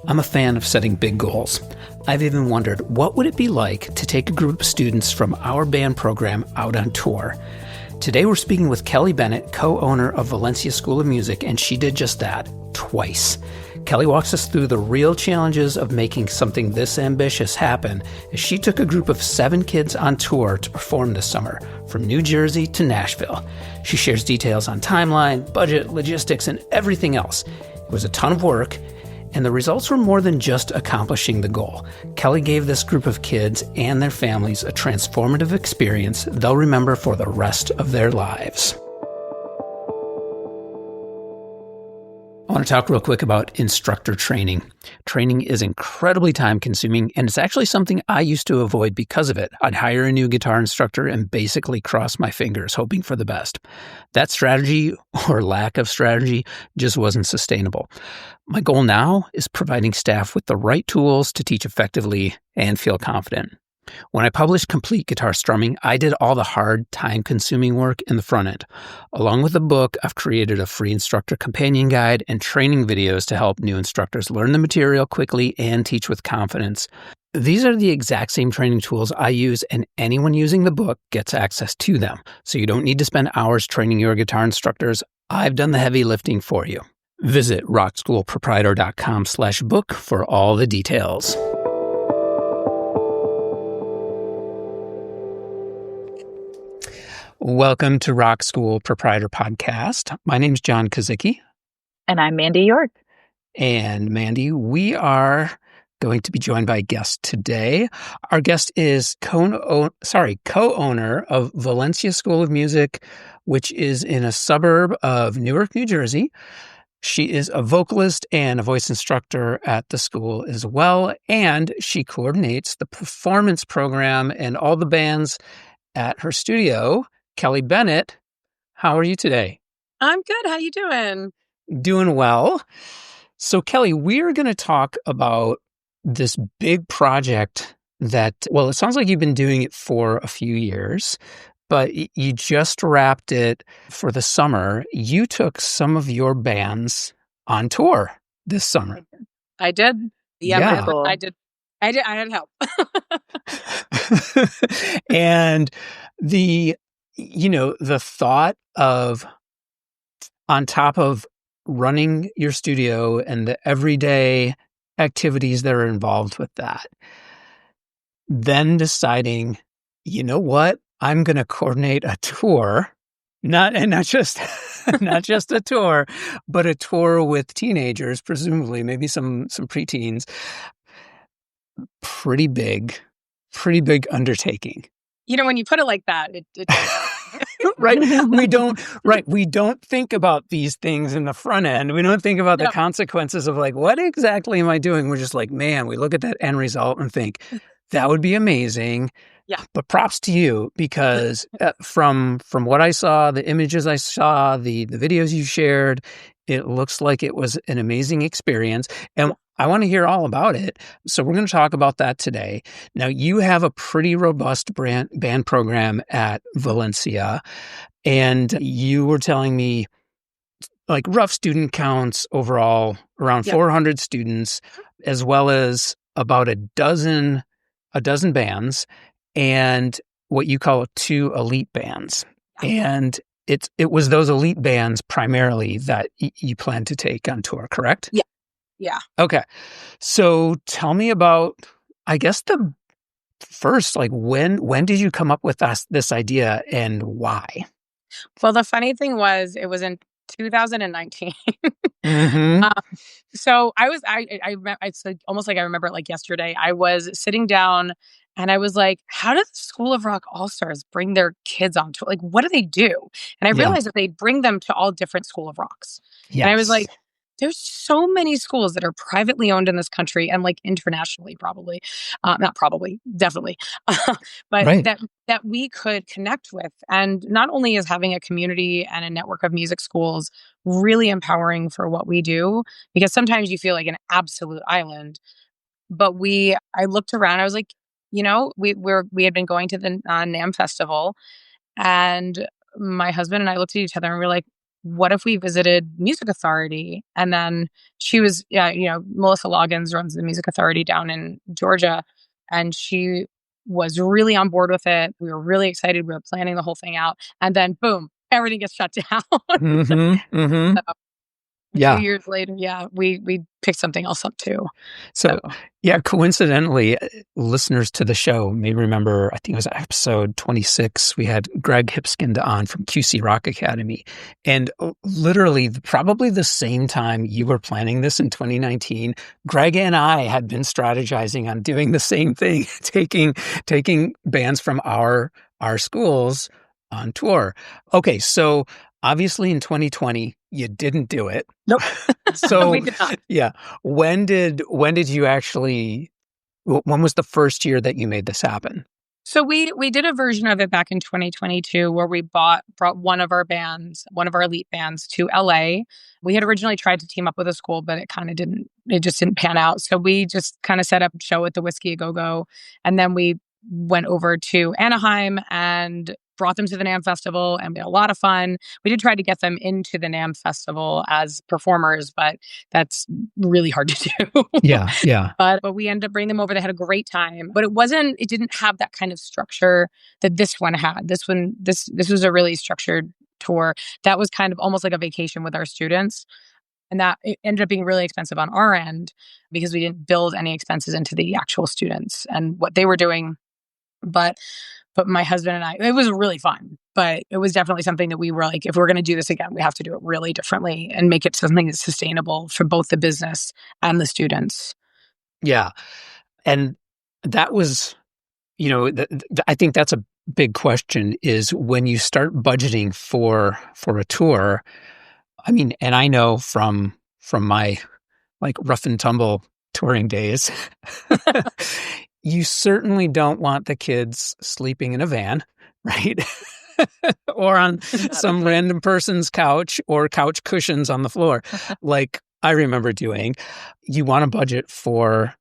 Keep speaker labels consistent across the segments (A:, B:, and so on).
A: I'm a fan of setting big goals. I've even wondered, what would it be like to take a group of students from our band program out on tour? Today we're speaking with Kelly Bennett, co-owner of Valencia School of Music, and she did just that, twice. Kelly walks us through the real challenges of making something this ambitious happen as she took a group of 7 kids on tour to perform this summer, from New Jersey to Nashville. She shares details on timeline, budget, logistics, and everything else. It was a ton of work, and the results were more than just accomplishing the goal. Kelly gave this group of kids and their families a transformative experience they'll remember for the rest of their lives. I want to talk real quick about instructor training. Training is incredibly time-consuming, and it's actually something I used to avoid because of it. I'd hire a new guitar instructor and basically cross my fingers, hoping for the best. That strategy, or lack of strategy, just wasn't sustainable. My goal now is providing staff with the right tools to teach effectively and feel confident. When I published Complete Guitar Strumming, I did all the hard, time-consuming work in the front end. Along with the book, I've created a free instructor companion guide and training videos to help new instructors learn the material quickly and teach with confidence. These are the exact same training tools I use, and anyone using the book gets access to them. So you don't need to spend hours training your guitar instructors. I've done the heavy lifting for you. Visit rockschoolproprietor.com/book for all the details. Welcome to Rock School Proprietor Podcast. My name's John Kozicki.
B: And I'm Mandy York.
A: And Mandy, we are going to be joined by a guest today. Our guest is co-owner of Valencia School of Music, which is in a suburb of Newark, New Jersey. She is a vocalist and a voice instructor at the school as well, and she coordinates the performance program and all the bands at her studio. Kelly Bennett, how are you today?
B: I'm good. How you doing?
A: Doing well. So, Kelly, we're going to talk about this big project that, well, it sounds like you've been doing it for a few years, but you just wrapped it for the summer. You took some of your bands on tour this summer.
B: I did.
A: Yeah.
B: I did. I had help.
A: And the thought of, on top of running your studio and the everyday activities that are involved with that, then deciding, you know what, I'm going to coordinate a tour, not just a tour, but a tour with teenagers, presumably, maybe some preteens. Pretty big undertaking.
B: When you put it like that, it
A: right. We don't think about these things in the front end. We don't think about the consequences of like, what exactly am I doing? We're just like, man, we look at that end result and think that would be amazing.
B: Yeah.
A: But props to you, because from what I saw, the images I saw, the videos you shared, it looks like it was an amazing experience. And I want to hear all about it. So we're going to talk about that today. Now, you have a pretty robust band program at Valencia, and you were telling me like rough student counts overall, around 400 students, as well as about a dozen bands, and what you call 2 elite bands. And it was those elite bands primarily that you plan to take on tour, correct?
B: Yeah. Yeah.
A: Okay. So tell me about, I guess, the first, like, when did you come up with this idea and why?
B: Well, the funny thing was, it was in 2019.
A: Mm-hmm.
B: So it's like, almost like I remember it like yesterday. I was sitting down and I was like, how does the School of Rock All-Stars bring their kids on tour? Like, what do they do? And I realized that they bring them to all different School of Rocks. Yes. And I was like, there's so many schools that are privately owned in this country and like internationally, definitely. But
A: right.
B: that we could connect with. And not only is having a community and a network of music schools really empowering for what we do, because sometimes you feel like an absolute island. But I looked around, I was like, we had been going to the NAMM festival, and my husband and I looked at each other and we were like, what if we visited Music Authority? And then she was, yeah, Melissa Loggins runs the Music Authority down in Georgia, and she was really on board with it. We were really excited. We were planning the whole thing out. And then boom, everything gets shut down.
A: Mm-hmm.
B: So a few
A: Yeah.
B: years later, yeah, we picked something else up too.
A: So, yeah, coincidentally, listeners to the show may remember, I think it was episode 26, we had Greg Hipskind on from QC Rock Academy. And literally, probably the same time you were planning this in 2019, Greg and I had been strategizing on doing the same thing, taking bands from our schools on tour. Okay, so obviously in 2020, you didn't do it.
B: Nope.
A: So
B: we did not.
A: yeah, when did you actually? When was the first year that you made this happen?
B: So we did a version of it back in 2022 where we brought one of our bands, one of our elite bands, to LA. We had originally tried to team up with a school, but it just didn't pan out. So we just kind of set up a show at the Whiskey A Go Go, and then we went over to Anaheim and brought them to the NAMM Festival, and we had a lot of fun. We did try to get them into the NAMM Festival as performers, but that's really hard to do.
A: Yeah.
B: But we ended up bringing them over. They had a great time, but it didn't have that kind of structure that this one had. This was a really structured tour that was kind of almost like a vacation with our students. And that it ended up being really expensive on our end because we didn't build any expenses into the actual students and what they were doing. But my husband and I, it was really fun, but it was definitely something that we were like, if we're going to do this again, we have to do it really differently and make it something that's sustainable for both the business and the students.
A: Yeah. And that was, I think that's a big question is when you start budgeting for a tour. I mean, and I know from my like rough and tumble touring days, you certainly don't want the kids sleeping in a van, right? Or on some random person's couch or couch cushions on the floor, like I remember doing. You want to budget for,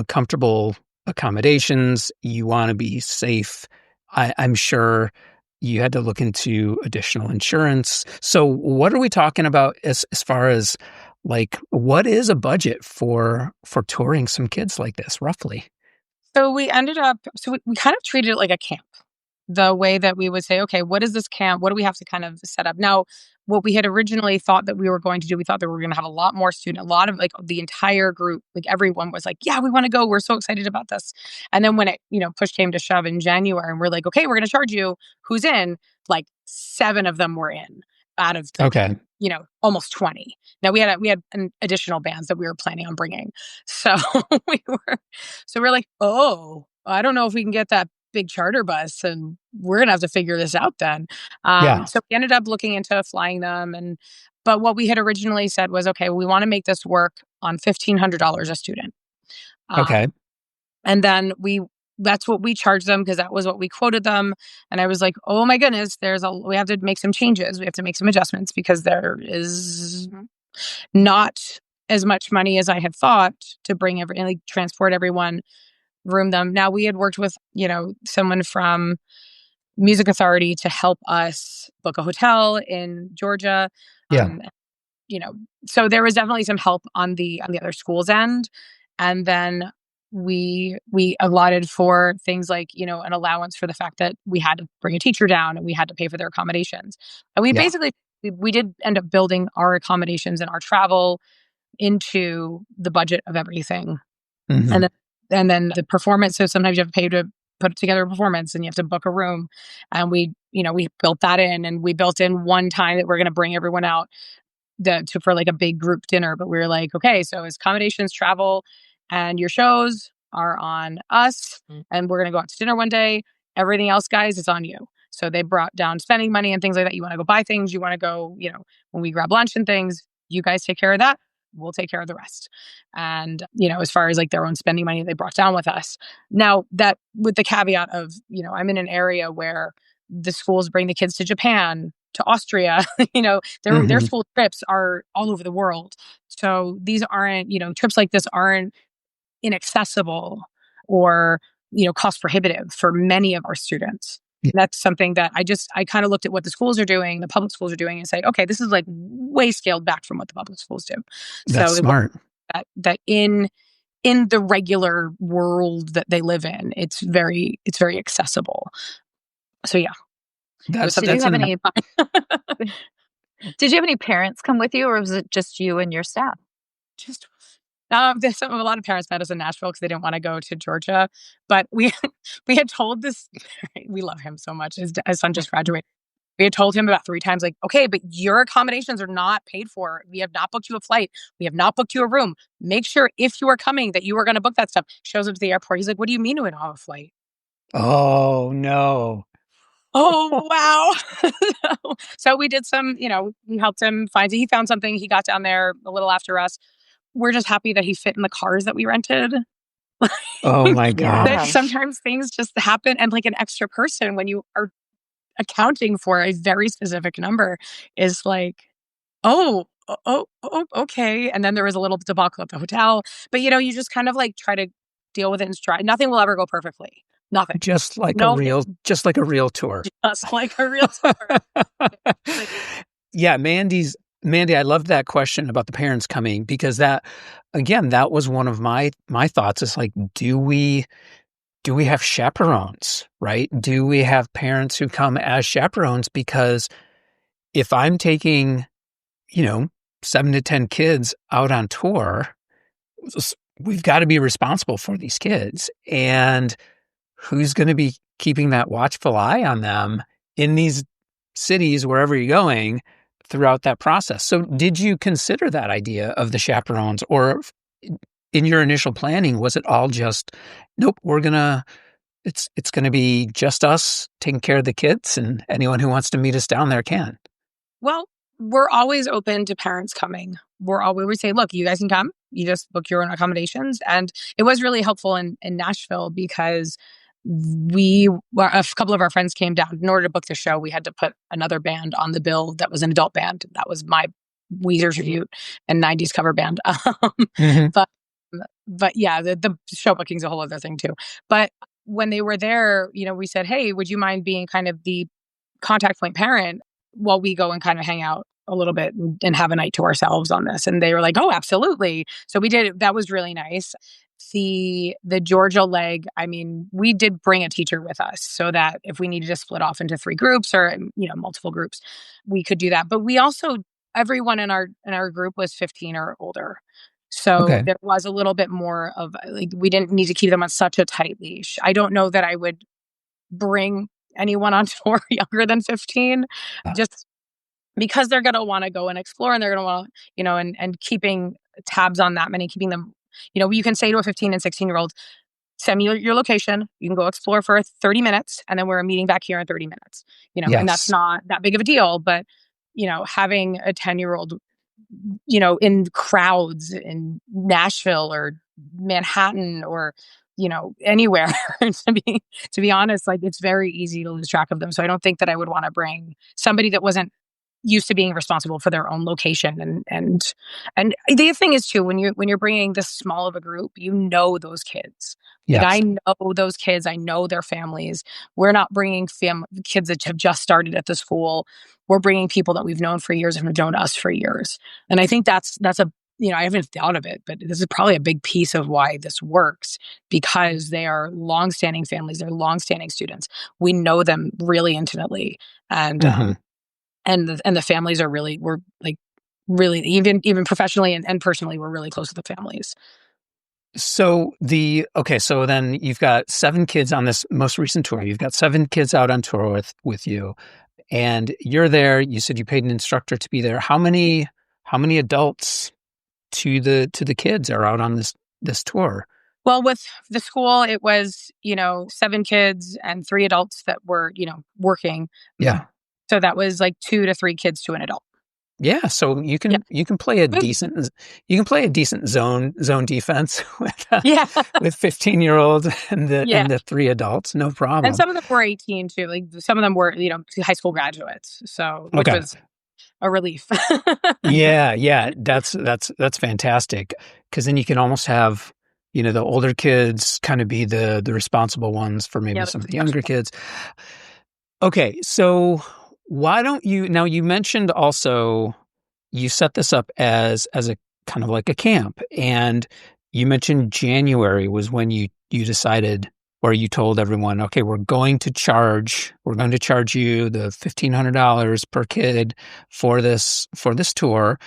A: comfortable accommodations. You want to be safe. I'm sure you had to look into additional insurance. So what are we talking about as far as like, what is a budget for touring some kids like this, roughly?
B: So we ended up, we kind of treated it like a camp. The way that we would say, okay, what is this camp? What do we have to kind of set up? Now, what we had originally thought that we were going to do, we thought that we were going to have a lot more a lot of like the entire group, like everyone was like, yeah, we want to go. We're so excited about this. And then when it, push came to shove in January and we're like, okay, we're going to charge you. Who's in? Like 7 of them were in out of like,
A: Okay.
B: Almost 20. Now we had an additional bands that we were planning on bringing. So we're like, oh, I don't know if we can get that big charter bus and we're gonna have to figure this out then.
A: Yeah.
B: So we ended up looking into flying them, but what we had originally said was, okay, we want to make this work on $1,500 a student.
A: Okay.
B: And then that's what we charged them because that was what we quoted them. And I was like, oh my goodness, we have to make some changes. We have to make some adjustments because there is not as much money as I had thought to bring transport everyone, room them. Now we had worked with, someone from Music Authority to help us book a hotel in Georgia.
A: Yeah.
B: So there was definitely some help on the other school's end. And then we allotted for things like, an allowance for the fact that we had to bring a teacher down and we had to pay for their accommodations. And we basically, we did end up building our accommodations and our travel into the budget of everything.
A: Mm-hmm.
B: And then the performance. So sometimes you have to pay to put together a performance and you have to book a room. And we built that in, and we built in one time that we're going to bring everyone out for like a big group dinner. But we were like, okay, so as accommodations, travel, and your shows are on us, and we're going to go out to dinner one day. Everything else, guys, is on you. So they brought down spending money and things like that. You want to go buy things, you want to go, when we grab lunch and things, you guys take care of that. We'll take care of the rest. And, as far as like their own spending money, they brought down with us. Now that with the caveat of, I'm in an area where the schools bring the kids to Japan, to Austria, their school trips are all over the world. So these aren't, trips like this aren't inaccessible or, cost prohibitive for many of our students. That's something that I kind of looked at what the schools are doing, the public schools are doing, and said, okay, this is like way scaled back from what the public schools do.
A: That's
B: So it was
A: smart.
B: that in the regular world that they live in, it's very accessible. So yeah, it was
A: That's
B: something.
C: Did you have any
B: fun.
C: Did you have any parents come with you, or was it just you and your staff?
B: Just a lot of parents met us in Nashville because they didn't want to go to Georgia, but we we had told this. We love him so much. His son just graduated. We had told him about 3 times, like, okay, but your accommodations are not paid for. We have not booked you a flight. We have not booked you a room. Make sure if you are coming that you are going to book that stuff. Shows up to the airport. He's like, what do you mean we don't have a flight?
A: Oh, no.
B: Oh, wow. So we did some, we helped him he found something. He got down there a little after us. We're just happy that he fit in the cars that we rented.
A: Oh, my
C: Yeah.
B: That
A: gosh.
B: sometimes things just happen, and like an extra person when you are accounting for a very specific number is like, okay. And then there was a little debacle at the hotel, but you just kind of like try to deal with it and stride. Nothing will ever go perfectly. Nothing.
A: Just like
B: No,
A: a real tour.
B: just like a real tour.
A: Yeah, Mandy, I loved that question about the parents coming, because that was one of my thoughts. Is like, do we have chaperones, right? Do we have parents who come as chaperones? Because if I'm taking, 7 to 10 kids out on tour, we've got to be responsible for these kids. And who's going to be keeping that watchful eye on them in these cities, wherever you're going, throughout that process? So did you consider that idea of the chaperones, or in your initial planning, was it all just, nope, it's going to be just us taking care of the kids, and anyone who wants to meet us down there can?
B: Well, we're always open to parents coming. We say, look, you guys can come. You just book your own accommodations. And it was really helpful in Nashville because a couple of our friends came down. In order to book the show, we had to put another band on the bill that was an adult band. That was my Weezer tribute and 90s cover band.
A: Mm-hmm.
B: But yeah, the show booking's a whole other thing too. But when they were there, we said, hey, would you mind being kind of the contact point parent while we go and kind of hang out a little bit and have a night to ourselves on this? And they were like, oh, absolutely. So we did. That was really nice. The Georgia leg, I mean, we did bring a teacher with us so that if we needed to split off into 3 groups or, multiple groups, we could do that. But we also, everyone in our group was 15 or older. So
A: Okay.
B: there was a little bit more of like, we didn't need to keep them on such a tight leash. I don't know that I would bring anyone on tour younger than 15, just because they're going to want to go and explore, and they're going to want to, and keeping tabs on that many, keeping them, you can say to a 15 and 16-year-old, send me your location. You can go explore for 30 minutes, and then we're meeting back here in 30 minutes,
A: Yes.
B: And that's not that big of a deal. But, having a 10-year-old, in crowds in Nashville or Manhattan or, anywhere, to be honest, like, it's very easy to lose track of them. So I don't think that I would want to bring somebody that wasn't used to being responsible for their own location. And the thing is too, when you're bringing this small of a group, those kids.
A: Yes.
B: Like, I know those kids. I know their families. We're not bringing kids that have just started at the school. We're bringing people that we've known for years and have known us for years. And I think that's a, I haven't thought of it, but this is probably a big piece of why this works, because they are longstanding families. They're longstanding students. We know them really intimately. And,
A: Mm-hmm.
B: and the families are we're like really, even professionally and personally, we're really close to the families.
A: So so then you've got 7 kids on this most recent tour. You've got 7 kids out on tour with you, and you're there. You said you paid an instructor to be there. How many adults to the kids are out on this tour?
B: Well, with the school, it was, 7 kids and 3 adults that were, working.
A: Yeah.
B: So that was like 2 to 3 kids to an adult.
A: Yeah, so you can play a decent zone defense with with 15-year-olds and the 3 adults, no problem.
B: And some of them were 18 too. Like, some of them were, high school graduates. So which was a relief.
A: Yeah, that's fantastic, because then you can almost have, the older kids kind of be the responsible ones for maybe some of the younger kids. Okay, so why don't you now you mentioned also you set this up as a kind of like a camp, and you mentioned January was when you decided or you told everyone, okay, we're going to charge you the $1,500 per kid for this tour.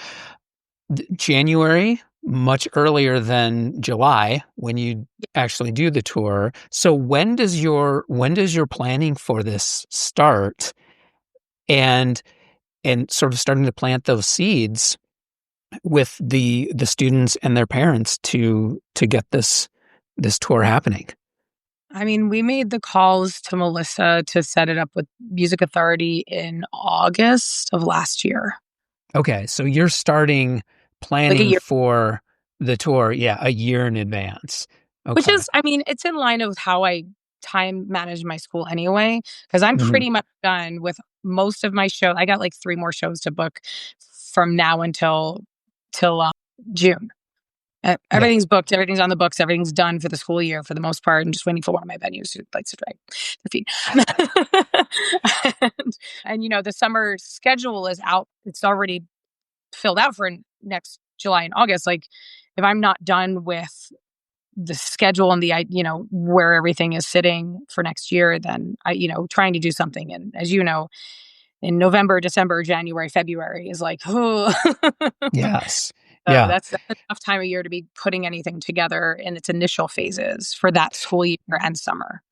A: January, much earlier than July when you actually do the tour. So when does your planning for this start and sort of starting to plant those seeds with the students and their parents to get this tour happening?
B: I mean, we made the calls to Melissa to set it up with Music Authority in August of last year.
A: Okay, so you're starting
B: Like a
A: planning
B: year.
A: for the tour, yeah, a year in advance.
B: Which
A: Okay.
B: is, I mean, it's in line with how I time manage my school anyway, because I'm
A: Mhm.
B: pretty much done with most of my show. I got like 3 more shows to book from now until till June.
A: Yeah.
B: Everything's booked, everything's on the books, everything's done for the school year for the most part. I'm just waiting for one of my venues who likes to drag their feet. And the summer schedule is out. It's already filled out for next July and August. Like, if I'm not done with the schedule and where everything is sitting for next year, then trying to do something. And as you know, in November, December, January, February is like, oh,
A: Yes.
B: so
A: Yeah.
B: that's a tough time of year to be putting anything together in its initial phases for that school year and summer.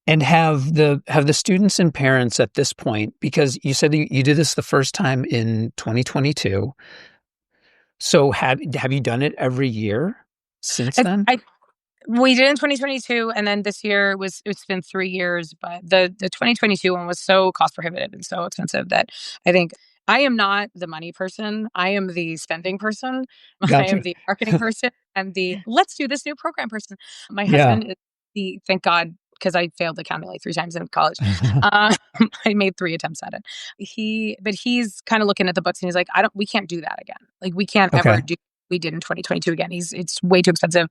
A: And have the students and parents at this point, because you said you did this the first time in 2022. So have you done it every year since
B: It's,
A: then?
B: I We did in 2022, and then this year it's been 3 years, but the 2022 one was so cost prohibitive and so expensive that I think I am not the money person. I am the spending person. I am
A: Gotcha.
B: the marketing person and the let's do this new program person. My
A: Yeah.
B: husband is the thank God, because I failed accounting like 3 times in college. I made 3 attempts at it. He's kind of looking at the books and he's like, we can't do that again. Like, we can't ever
A: Okay.
B: do we did in 2022 again. It's way too expensive.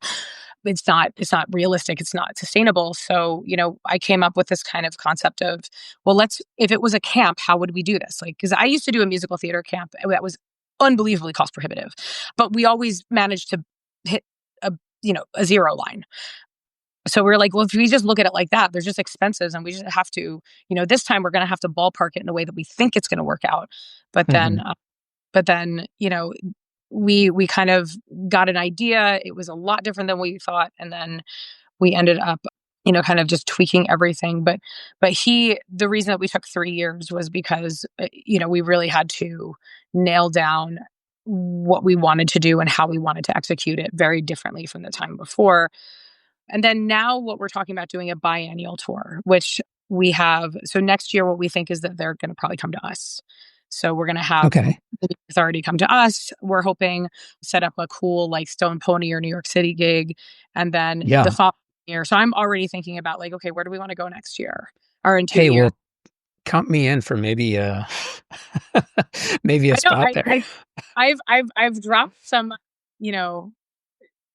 B: It's not realistic. It's not sustainable. So, I came up with this kind of concept of, well, if it was a camp, how would we do this? Like, because I used to do a musical theater camp that was unbelievably cost prohibitive, but we always managed to hit a zero line. So we are like, well, if we just look at it like that, there's just expenses and we just have to, this time we're going to have to ballpark it in a way that we think it's going to work out. But then,
A: Mhm.
B: uh, but then, we kind of got an idea. It was a lot different than we thought. And then we ended up, kind of just tweaking everything. But the reason that we took 3 years was because, we really had to nail down what we wanted to do and how we wanted to execute it very differently from the time before. And then now what we're talking about doing a biannual tour, which we have. So next year, what we think is that they're going to probably come to us. So we're going to have
A: Okay.
B: the authority come to us. We're hoping set up a cool like Stone Pony or New York City gig. And then the
A: Yeah.
B: following year. So I'm already thinking about like, okay, where do we want to go next year or in 2
A: Hey,
B: years?
A: well, count me in for maybe maybe a
B: I know
A: spot there.
B: I've dropped some, you know,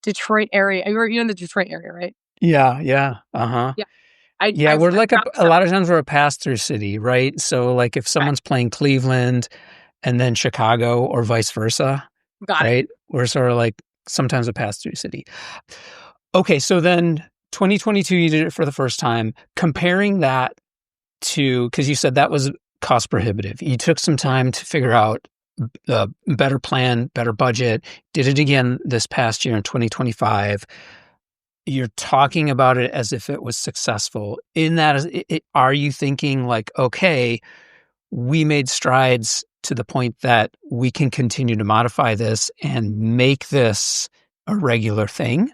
B: Detroit area. You're in the Detroit area, right?
A: Yeah, yeah. Uh-huh.
B: Yeah.
A: Yeah,
B: I've
A: we're like
B: dropped
A: a
B: some.
A: lot of times we're a pass-through city, right? So, like, if
B: Okay,
A: someone's playing Cleveland and then Chicago or vice versa,
B: got it.
A: right? We're sort of like sometimes a pass-through city. Okay, so then 2022, you did it for the first time. Comparing that to, because you said that was cost prohibitive. You took some time to figure out a better plan, better budget, did it again this past year in 2025. You're talking about it as if it was successful. In that, are you thinking like, okay, we made strides to the point that we can continue to modify this and make this a regular thing?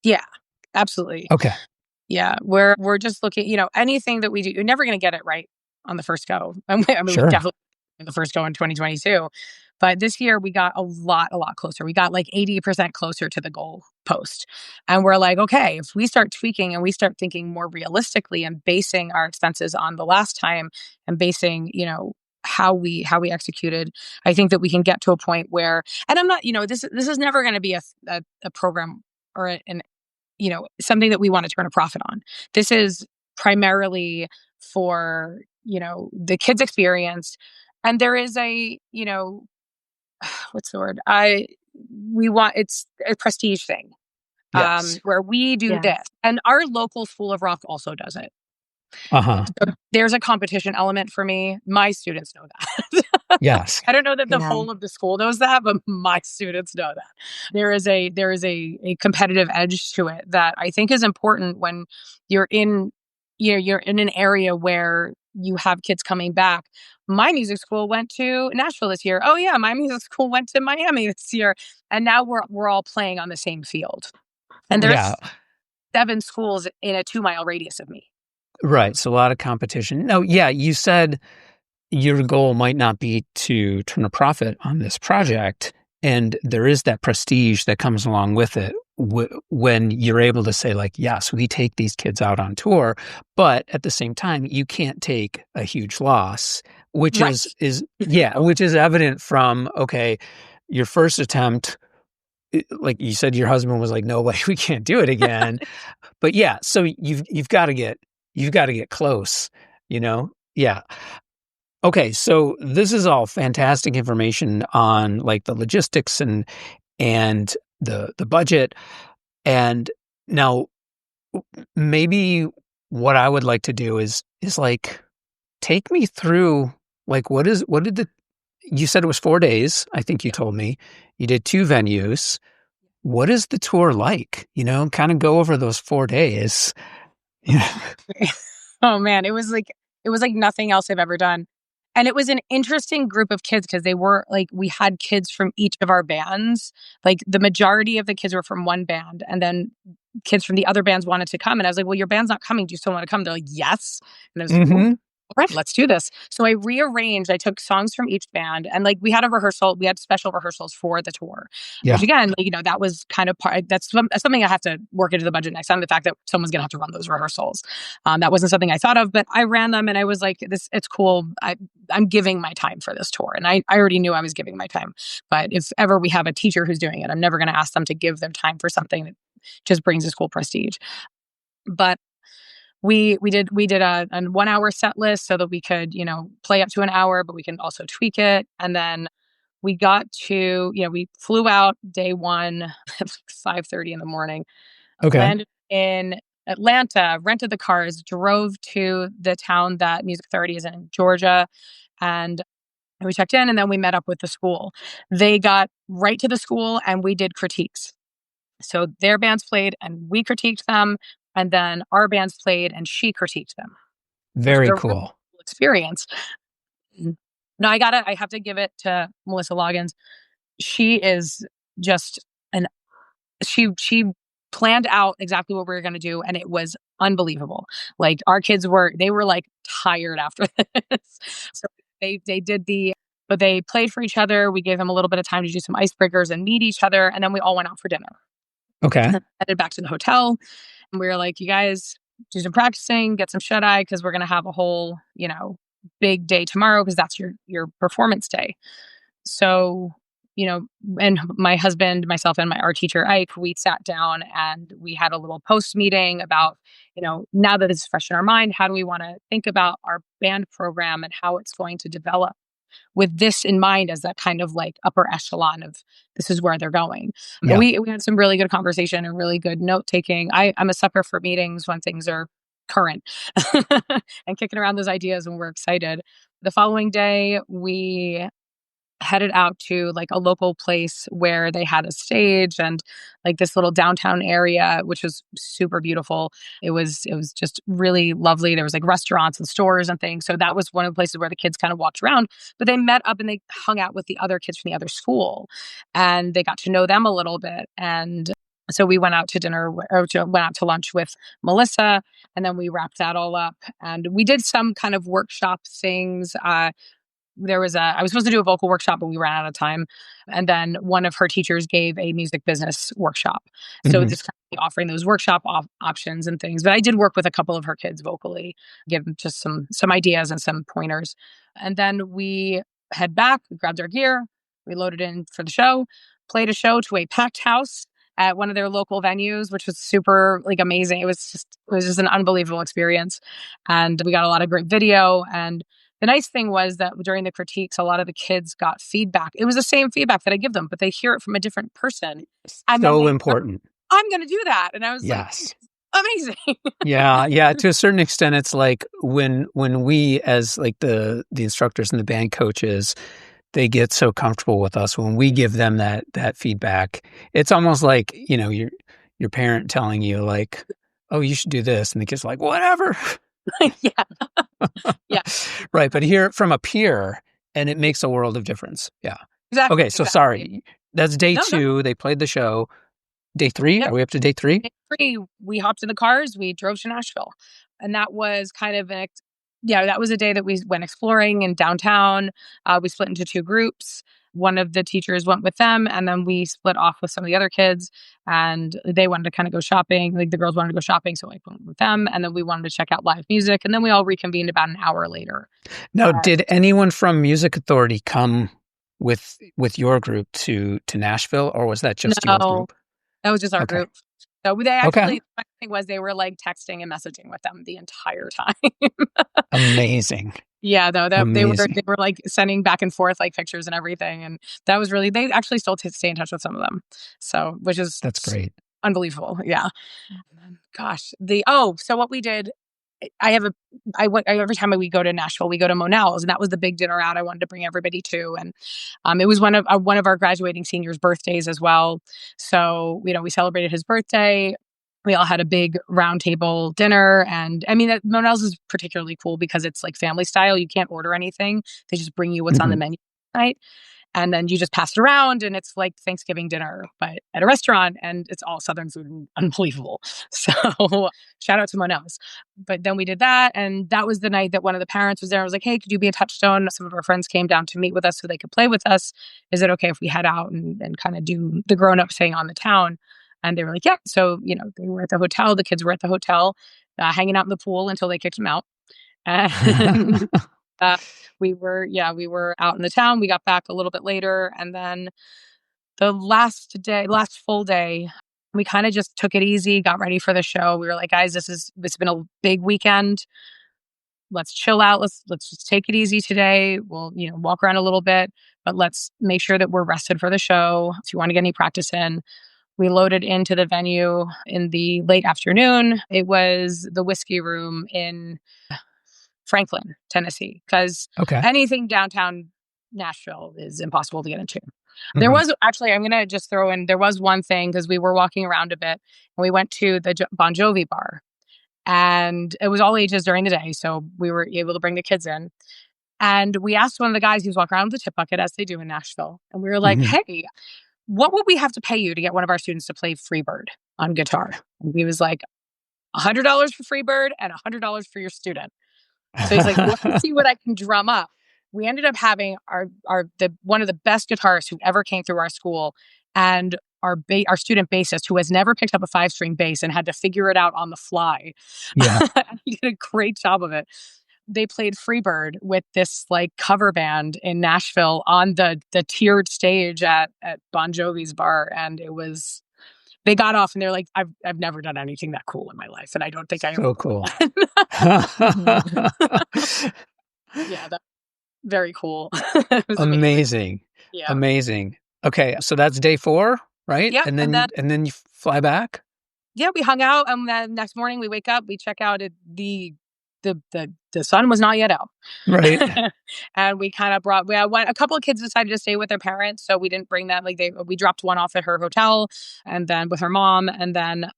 B: Yeah, absolutely.
A: Okay,
B: Yeah, we're just looking, anything that we do, you're never going to get it right on the first go. We
A: sure.
B: definitely the first go in 2022, but this year we got a lot closer. We got like 80% closer to the goal post, and we're like, okay, if we start tweaking and we start thinking more realistically and basing our expenses on the last time and basing, how we executed, I think that we can get to a point where, and I'm not, this is never going to be a program or an something that we want to turn a profit on. This is primarily for the kids experience. And there is a, what's the word? It's a prestige thing,
A: Yes.
B: where we do
C: Yes.
B: this. And our local School of Rock also does it.
A: Uh-huh.
B: So there's a competition element for me. My students know that.
A: Yes.
B: I don't know that the
C: Yeah.
B: whole of the school knows that, but my students know that. There is a competitive edge to it that I think is important when you're in you're in an area where you have kids coming back. My music school went to Nashville this year. Oh yeah, my music school went to Miami this year. And now we're all playing on the same field. And
A: Yeah.
B: there's 7 schools in a 2-mile radius of me.
A: Right. So a lot of competition. No, yeah, you said your goal might not be to turn a profit on this project. And there is that prestige that comes along with it when you're able to say, like, yes, we take these kids out on tour, but at the same time, you can't take a huge loss, which
B: Right.
A: which is evident from, okay, your first attempt, like you said, your husband was like, no way, we can't do it again. But yeah, so you've got to get close, Yeah. Okay, so this is all fantastic information on like the logistics and the budget. And now maybe what I would like to do is like take me through like what did you said it was 4 days, I think you told me. You did 2 venues. What is the tour like? Kind of go over those 4 days. Yeah.
B: Oh man, it was like nothing else I've ever done. And it was an interesting group of kids because they were like, we had kids from each of our bands. Like the majority of the kids were from one band, and then kids from the other bands wanted to come. And I was like, well, your band's not coming. Do you still want to come? They're like, yes. And I was like,
A: Mm-hmm.
B: all right, let's do this. So I rearranged, I took songs from each band, and like we had special rehearsals for the tour,
A: Yeah.
B: which again, like, that was kind of that's something I have to work into the budget next time. The fact that someone's going to have to run those rehearsals. That wasn't something I thought of, but I ran them and I was like, it's cool. I'm giving my time for this tour. And I already knew I was giving my time, but if ever we have a teacher who's doing it, I'm never going to ask them to give them time for something that just brings a school prestige. But we did a 1-hour set list so that we could, play up to an hour, but we can also tweak it. And then we got to, we flew out day 1 at 5:30 in the morning,
A: Okay.
B: landed in Atlanta, rented the cars, drove to the town that Music Authority is in Georgia, and we checked in, and then we met up with the school. They got right to the school and we did critiques. So their bands played and we critiqued them, and then our bands played and she critiqued them, which was
A: Very
B: a really
A: cool.
B: cool experience. Mhm. No, I have to give it to Melissa Loggins. She is just an she planned out exactly what we were going to do, and it was unbelievable. Like our kids they were like tired after this. So they did but they played for each other. We gave them a little bit of time to do some icebreakers and meet each other, and then we all went out for dinner.
A: Okay.
B: Headed back to the hotel, and we were like, you guys do some practicing, get some shut eye, because we're going to have a whole, big day tomorrow, because that's your performance day. So, and my husband, myself, and our teacher Ike, we sat down and we had a little post meeting about, now that it's fresh in our mind, how do we want to think about our band program and how it's going to develop, with this in mind as that kind of like upper echelon of this is where they're going.
A: Yeah.
B: We had some really good conversation and really good note taking. I'm a sucker for meetings when things are current and kicking around those ideas when we're excited. The following day, we headed out to like a local place where they had a stage and like this little downtown area, which was super beautiful. It was just really lovely. There was like restaurants and stores and things. So that was one of the places where the kids kind of walked around, but they met up and they hung out with the other kids from the other school, and they got to know them a little bit. And so we went out to dinner went out to lunch with Melissa, and then we wrapped that all up and we did some kind of workshop things. I was supposed to do a vocal workshop, but we ran out of time. And then one of her teachers gave a music business workshop. So
A: Mhm.
B: just kind of offering those workshop options and things. But I did work with a couple of her kids vocally, give them just some ideas and some pointers. And then we head back, we grabbed our gear, we loaded in for the show, played a show to a packed house. at one of their local venues, which was super like amazing. It was just an unbelievable experience. And we got a lot of great video. And the nice thing was that during the critiques, a lot of the kids got feedback. It was the same feedback that I give them, but they hear it from a different person. And then
A: So
B: they,
A: important.
B: I'm going to do that. And I was
A: Yes.
B: like, amazing.
A: Yeah. To a certain extent, it's like when we, as like the instructors and the band coaches, they get so comfortable with us when we give them that feedback. It's almost like, your parent telling you like, oh, you should do this. And the kid's like, whatever.
B: Yeah.
A: Right. But hear it from a peer and it makes a world of difference. Yeah.
B: Exactly.
A: Okay. So sorry. That's day
B: No.
A: 2. They played the show. Day 3?
B: Yep.
A: Are we up to day 3?
B: Day 3, we hopped in the cars, we drove to Nashville. And that was kind of that was a day that we went exploring in downtown. We split into 2 groups. One of the teachers went with them, and then we split off with some of the other kids, and they wanted to kind of go shopping. Like the girls wanted to go shopping, so I went with them, and then we wanted to check out live music, and then we all reconvened about an hour later.
A: Now, did anyone from Music Authority come with your group to Nashville, or was that just your group?
B: That was just our
A: Okay.
B: group. So they actually, the thing was they were like texting and messaging with them the entire time.
A: Amazing.
B: Yeah, though they
A: Amazing.
B: were like sending back and forth like pictures and everything, and that was really, they actually still stay in touch with some of them. So which is
A: That's great.
B: unbelievable. Yeah. Gosh, so what we did, every time we go to Nashville, we go to Monell's, and that was the big dinner out I wanted to bring everybody to. And it was one of our graduating seniors' birthdays as well. So, we celebrated his birthday. We all had a big round table dinner. And I mean, Monell's is particularly cool because it's like family style. You can't order anything. They just bring you what's on the menu tonight. And then you just pass it around, and it's like Thanksgiving dinner, but at a restaurant, and it's all Southern food and unbelievable. So shout out to Monell's. But then we did that, and that was the night that one of the parents was there. I was like, hey, could you be a touchstone? Some of our friends came down to meet with us so they could play with us. Is it okay if we head out and kind of do the grown-up thing on the town? And they were like, yeah. So, they were at the hotel. The kids were at the hotel, hanging out in the pool until they kicked them out. And we were out in the town. We got back a little bit later. And then the last full day, we kind of just took it easy, got ready for the show. We were like, guys, it's been a big weekend. Let's chill out. Let's just take it easy today. We'll, walk around a little bit, but let's make sure that we're rested for the show. If you want to get any practice in. We loaded into the venue in the late afternoon. It was the Whiskey Room in Franklin, Tennessee, because anything downtown Nashville is impossible to get into. There was actually, I'm going to just throw in, there was one thing, because we were walking around a bit, and we went to the Bon Jovi bar, and it was all ages during the day, so we were able to bring the kids in. And we asked one of the guys who's walking around with the tip bucket, as they do in Nashville, and we were like, hey, what would we have to pay you to get one of our students to play Freebird on guitar? And he was like, $100 for Freebird and $100 for your student. So he's like, let's see what I can drum up. We ended up having one of the best guitarists who ever came through our school, and our student bassist, who has never picked up a 5-string bass and had to figure it out on the fly.
A: Yeah.
B: He did a great job of it. They played Freebird with this like cover band in Nashville on the tiered stage at Bon Jovi's bar. And they got off and they're like, I've never done anything that cool in my life. And I don't think I
A: so cool.
B: Yeah, that's very cool.
A: Amazing.
B: Yeah.
A: Amazing. Okay. So that's day 4, right?
B: Yeah.
A: And then you fly back? Yeah,
B: we hung out, and then next morning we wake up, we check out at the sun was not yet out.
A: Right.
B: And we kind of a couple of kids decided to stay with their parents. So we didn't bring them. We dropped one off at her hotel, and then with her mom. And then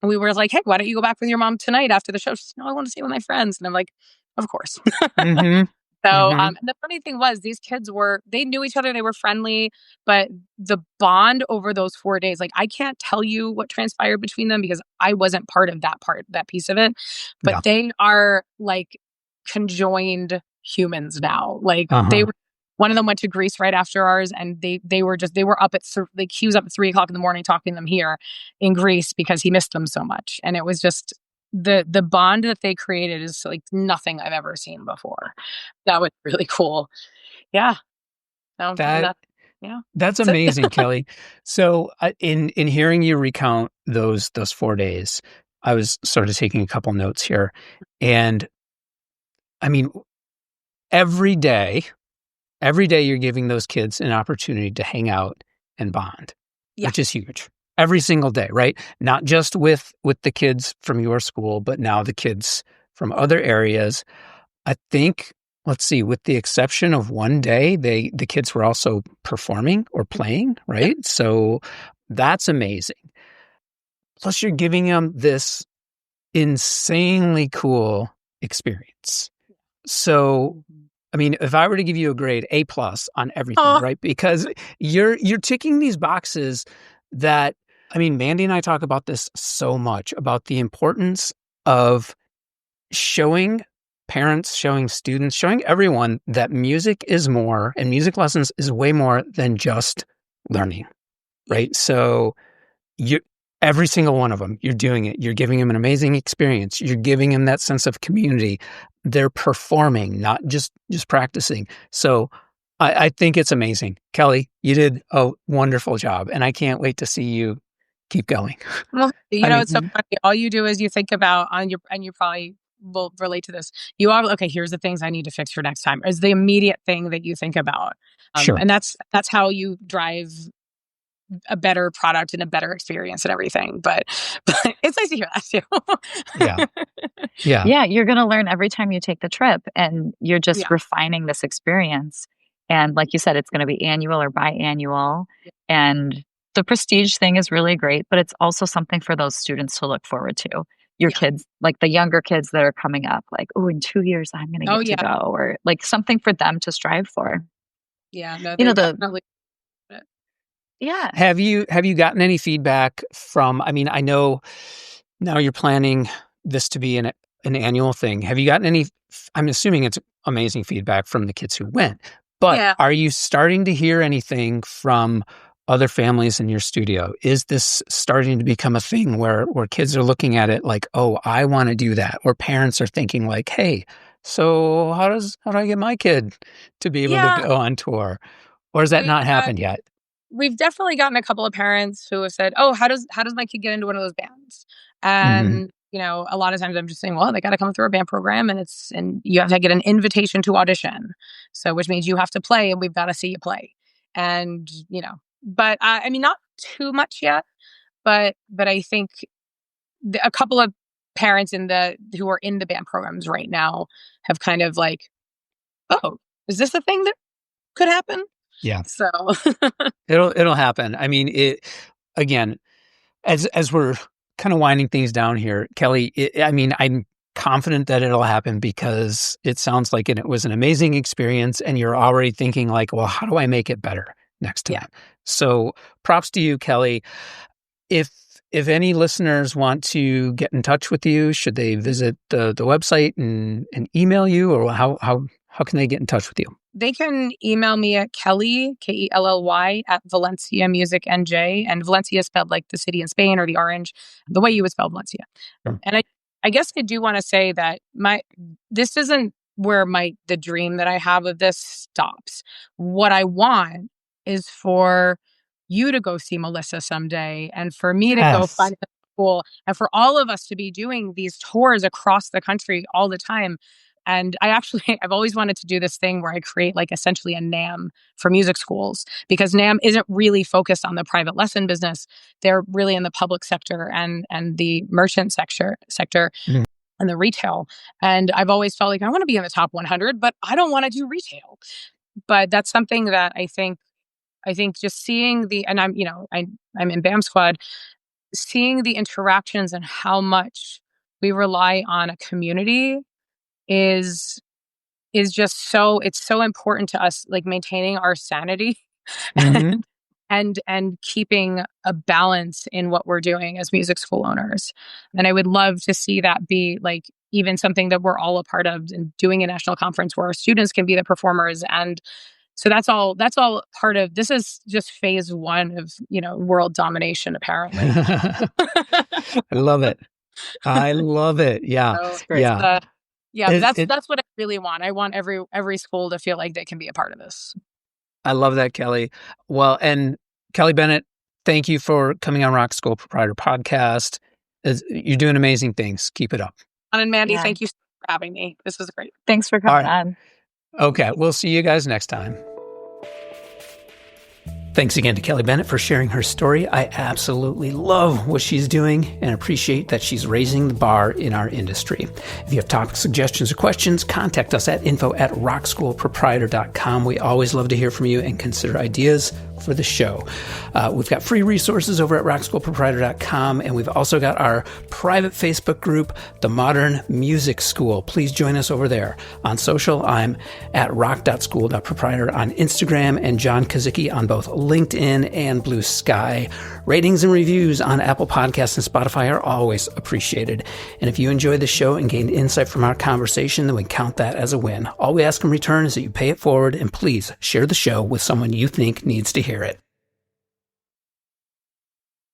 B: we were like, hey, why don't you go back with your mom tonight after the show? She said, no, I want to stay with my friends. And I'm like, of course. So and the funny thing was, these kids they knew each other. They were friendly, but the bond over those 4 days, like I can't tell you what transpired between them because I wasn't part of that piece of it, but they are like conjoined humans now. Like one of them went to Greece right after ours, and they were up at he was up at 3:00 in the morning talking to them here in Greece because he missed them so much. And it was just the bond that they created is like nothing I've ever seen before. That was really cool. Yeah. Yeah.
A: That's
B: So,
A: amazing, Kelly. So, in hearing you recount those 4 days, I was sort of taking a couple notes here, and I mean, every day, every day you're giving those kids an opportunity to hang out and bond,
B: yeah.
A: which is huge. Every single day, right? Not just with the kids from your school, but now the kids from other areas. I think, let's see, with the exception of one day, the kids were also performing or playing,
B: Yeah.
A: right? So that's amazing. Plus, you're giving them this insanely cool experience. So, I mean, if I were to give you a grade A plus on everything,
B: Oh,
A: right? Because you're ticking these boxes that, I mean, Mandy and I talk about this so much about the importance of showing parents, showing students, showing everyone that music is more, and music lessons is way more than just learning, right? So you, every single one of them, you're doing it. You're giving them an amazing experience. You're giving them that sense of community. They're performing, not just practicing. So I think it's amazing. Kelly, you did a wonderful job, and I can't wait to see you keep going.
B: well,
A: I
B: it's so
A: mean,
B: funny. All you do is you think about and you probably will relate to this. You are okay. Here's the things I need to fix for next time. Is the immediate thing that you think about,
A: sure.
B: and that's how you drive a better product and a better experience and everything. But it's nice to hear that
A: Yeah.
B: too.
A: Yeah.
C: Yeah, you're gonna learn every time you take the trip, and you're just
B: Yeah.
C: refining this experience. And like you said, it's gonna be annual or biannual, and the prestige thing is really great, but it's also something for those students to look forward to. Your
B: Yeah.
C: kids, like the younger kids that are coming up, like, "Oh, in 2 years, I'm gonna
B: Oh
C: get to
B: yeah.
C: go," or like something for them to strive for.
B: Yeah. No,
C: You
B: they
C: know, the
B: definitely.
C: yeah.
A: Have you gotten any feedback from, I mean, I know now you're planning this to be an annual thing. Have you gotten any, I'm assuming it's amazing feedback from the kids who went, but
B: Yeah.
A: are you starting to hear anything from other families in your studio? Is this starting to become a thing where kids are looking at it like, oh, I want to do that? Or parents are thinking like, hey, so how do I get my kid to be able to
B: Yeah.
A: go on tour? Or has that
B: We
A: not happened yet?
B: we've definitely gotten a couple of parents who have said, "Oh, how does my kid get into one of those bands?"
A: Hmm.
B: And a lot of times I'm just saying, "Well, they got to come through a band program, and you have to get an invitation to audition, so which means you have to play, and we've got to see you play." And but I mean, not too much yet, but I think a couple of parents who are in the band programs right now have kind of like, "Oh, is this a thing that could happen?"
A: Yeah.
B: So
A: It'll happen. I mean, again, as we're kind of winding things down here, Kelly, I mean, I'm confident that it'll happen because it sounds like it was an amazing experience and you're already thinking like, well, how do I make it better next
B: yeah.
A: time? So props to you, Kelly. If any listeners want to get in touch with you, should they visit the website and email you, or how can they get in touch with you?
B: They can email me at Kelly, Kelly, at Valencia Music NJ. And Valencia is spelled like the city in Spain or the orange, the way you would spell Valencia.
A: Sure.
B: And I guess I do want to say that this isn't where the dream that I have of this stops. What I want is for you to go see Melissa someday, and for me to go
A: Yes.
B: find a school, and for all of us to be doing these tours across the country all the time. And I've always wanted to do this thing where I create like essentially a NAM for music schools, because NAM isn't really focused on the private lesson business. They're really in the public sector and the merchant sector
A: Mhm.
B: and the retail. And I've always felt like I want to be in the top 100, but I don't want to do retail. But that's something that I think just seeing and I'm in BAM Squad, seeing the interactions and how much we rely on a community is just it's so important to us, like maintaining our sanity
A: Mhm.
B: and keeping a balance in what we're doing as music school owners. And I would love to see that be like even something that we're all a part of, and doing a national conference where our students can be the performers. And so that's all part of this. Is just phase one of world domination, apparently.
A: I love it. I love it. Yeah.
B: So
C: It's great.
A: Yeah.
B: yeah, but
A: It,
B: that's
A: it,
B: that's what I really want. I want every school to feel like they can be a part of this.
A: I love that, Kelly. Well, and Kelly Bennett, thank you for coming on Rock School Proprietor Podcast. You're doing amazing things. Keep it up.
B: And Mandy, thank you for having me. This was great.
C: Thanks for coming on.
A: Okay, we'll see you guys next time. Thanks again to Kelly Bennett for sharing her story. I absolutely love what she's doing and appreciate that she's raising the bar in our industry. If you have topic suggestions or questions, contact us at info@rockschoolproprietor.com. We always love to hear from you and consider ideas for the show. We've got free resources over at rockschoolproprietor.com, and we've also got our private Facebook group, The Modern Music School. Please join us over there. On social, I'm at rock.school.proprietor on Instagram, and John Kazicki on both LinkedIn and Blue Sky. Ratings and reviews on Apple Podcasts and Spotify are always appreciated. And if you enjoyed the show and gained insight from our conversation, then we count that as a win. All we ask in return is that you pay it forward, and please share the show with someone you think needs to hear it.